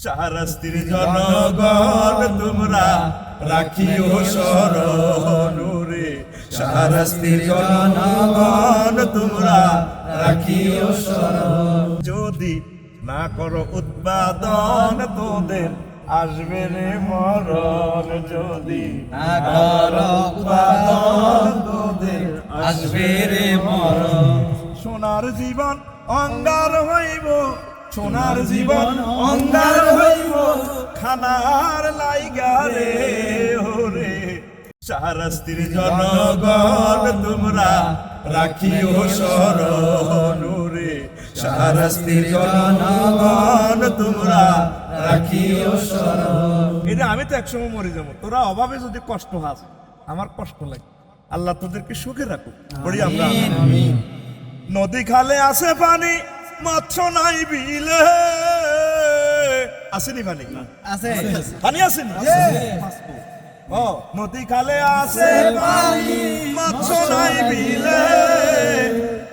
শাহরাস্তির জনগণ তোমরা রাখিও স্মরণ রে, শাহরাস্তির জনগণ তোমরা রাখিও স্মরণ। যদি না করো উৎপাদন তোদের আসবে রে মরণ, যদি না করো উৎপাদন তোদের আসবে রে মরণ। সোনার জীবন অঙ্গার হইব, সোনার জীবন অঙ্গার হইব, খানার লাইগা রে ওরে। শাহরাস্তির জনগণ তোমরা রাখিও স্মরণ রে, শাহরাস্তির জনগণ তোমরা রাখিও স্মরণ। এটা আমি তো একসময় মরে যাবো, তোরা অভাবে যদি কষ্ট হাস আমার কষ্ট লাগে, আল্লাহ তোদেরকে সুখে রাখুক। পড়ি আমরা নদী খালে আছে পানি, মৎস্য নাই বিলে। আসেনি পানি? আছে পানি আসেনি? ও নদী খালে আছে পানি, মৎস্য নাই বিলে।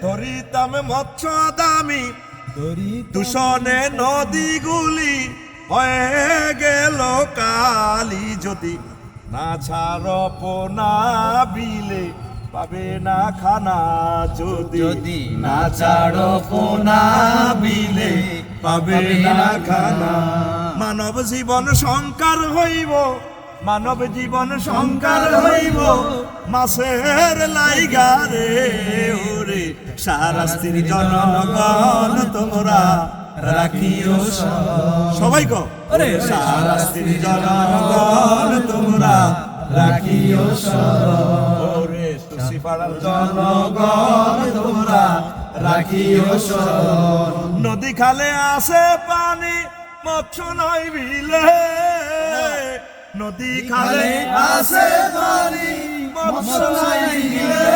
ধরিতাম মৎস্য দামি, দূষণে নদীগুলি হয়ে গেল কালি। যদি না ছাড় পোনা বিলে পাবে না খানা, যদি না ছাড়ো পোনা বিলে পাবে না খানা। মানব জীবন সংকার হইব, মানব জীবন সংকার হইব, মাছের লাইগা রে ওরে। শাহরাস্তির জনগণ তোমরা রাখিও স্মরণ। সবাই গো ওরে, শাহরাস্তির জনগণ তোমরা রাখিও স্মরণ ওরে। তুলসীপাড়ার জনগণ তোমরা রাখিও স্মরণ। নদী খালে আছে পানি, মৎস্য নাই বিলে। নদী খালে আছে পানি, মৎস্য নাই বিলে।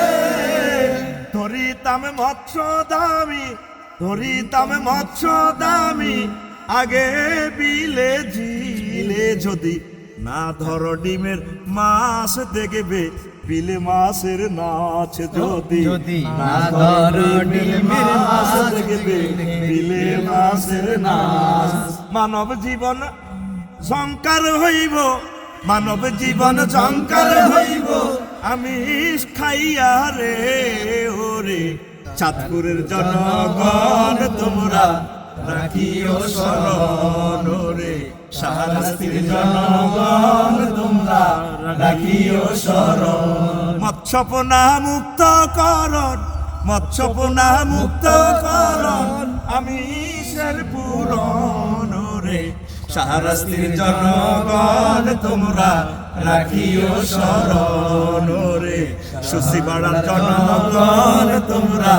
ধরিতাম মৎস্য দামি, ধরিতাম মৎস্য দামি, আগে বিলে ঝিলে। যদি না ধরো ডিমের মাছ দেখবে বিলে মাছের নাচ, যদি না ধরো ডিমের মাছ দেখবে বিলে মাছের নাচ। মানব জীবন সংকার হইব, মানব জীবন সংকার হইব, আমি খাইয়া রে ওরে। চাঁদপুরের জনগণ তোমরা রাখিও স্মরণ রে, শাহরাস্তির জনগণ তোমরা রাখিও স্মরণ। মৎস্যপনা মুক্ত করণ, মৎস্যপনা মুক্ত করণ, আমি সের পূরণ রে। শাহরাস্তির জনগণ তোমরা রাখিও স্মরণ রে, সুসিপাড়ার জনগণ তোমরা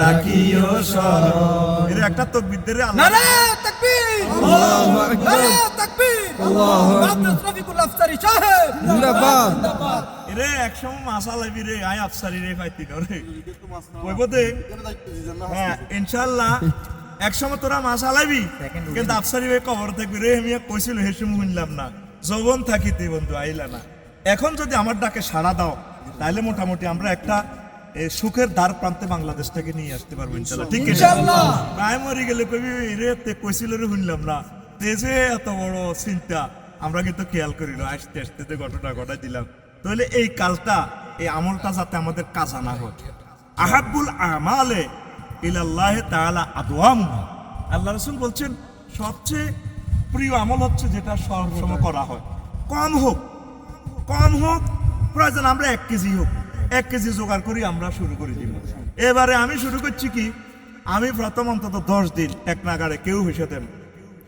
রাখিও স্মরণ। এর একটা তাকবীর দে রে। নারে তাকবীর, আল্লাহু আকবার, নারে তাকবীর, আল্লাহু আকবার। রফিকুল আফসারী সাহেব জিন্দাবাদ। এরে একসময় মাসা লাইবি রে, আই আফসারি রে পাইতি রে কইব দে। হ্যাঁ ইনশাআল্লাহ একসময় তোরা মাসা লাইবি, কিন্তু আফসারি ভাই কবর থাকবি রে। আমি কইছিল হে সময় শুনলাম না, যৌবন থাকিতে বন্ধু আইলা না। এখন যদি আমার ডাকে সাড়া দাও, তাহলে মোটামুটি আমরা একটা সুখের দ্বার প্রান্তে বাংলাদেশটাকে নিয়ে আসতে পারবো ইনশাআল্লাহ। ঠিক ইনশাআল্লাহ। প্রায় মরে গেলে কবি রে তে কইছিল রে শুনলাম না, তে যে এত বড় চিন্তা আমরা কিন্তু খেয়াল করি না। আসতে আসতে যে ঘটনা ঘটাই দিলাম, তাহলে এই কাজটা, এই আমলটা যাতে আমাদের কাজা না হয়। আহাব্বুল আমালে ইলাল্লাহ তাআলা আদওয়ামুহা। আল্লাহ রাসূল বলছেন সবচেয়ে প্রিয় আমল হচ্ছে যেটা সবসময় করা হয়। কম হোক, কম হোক, প্রয়োজন আমরা 1 কেজি হোক, 1 কেজি জোগাড় করি আমরা শুরু করে দিব। এবারে আমি শুরু করছি কি, আমি প্রথম অন্তত 10 দিন এক নাগারে কেউ হইসে দেন।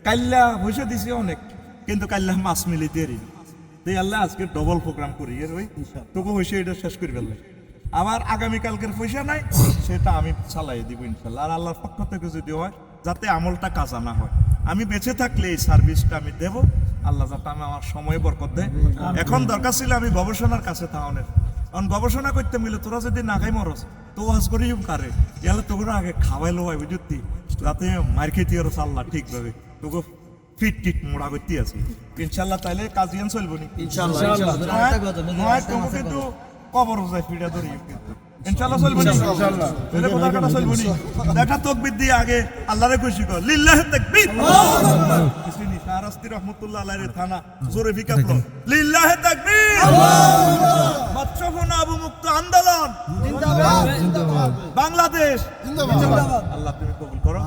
কাল্লা হইসে দিছি অনেক, কিন্তু কাল্লা মাছ মিলি দেরি। তাই আল্লাহ আজকে ডবল প্রোগ্রাম করি এর ওই তোকে হইসে এটা শেষ করে ফেললে। আবার আগামীকালকের পয়সা নাই, সেটা আমি চালাই দিব ইনশাল্লাহ। আর আল্লাহর পক্ষ থেকে যদি হয়, যাতে আমলটা কাজা না হয়, আমি বেঁচে থাকলে এই সার্ভিসটা আমি দেব। আল্লাহ যাতে আমি আমার সময় বরকত দেয়। এখন দরকার ছিল আমি গবেষণার কাছে থাউনের, কারণ গবেষণা করতে মিলে তোরা যদি না খাই মরস তো ওয়াজ করি কারে ইয়ালে তোকে আগে খাওয়াইলো ভাই বুঝতি, যাতে মার খেতে আর আল্লাহ ঠিকভাবে তোকে ফিট টিট মোড়া করতে আছে ইনশাল্লাহ। তাইলে কাজ ইয়ান চলবো নি ইনশাল্লাহ। তুমি কিন্তু কবর যায় ফিটা ধরি ইনশাল্লাহ চলবো নি ইনশাল্লাহ। তাহলে কথা কাটা চলবো নি, দেখা তাকবীর দিয়ে আগে আল্লাহরে খুশি কর, লিল্লাহি তাকবীর। শাহরাস্তি রহমতুল্লাহ আলাইহির থানা জোরে ফিকাপলো লিল্লাহি তাকবীর মাতৃভূমি অবমুক্ত আন্দোলন জিন্দাবাদ জিন্দাবাদ বাংলাদেশ জিন্দাবাদ আল্লাহ তুমি কবুল করো।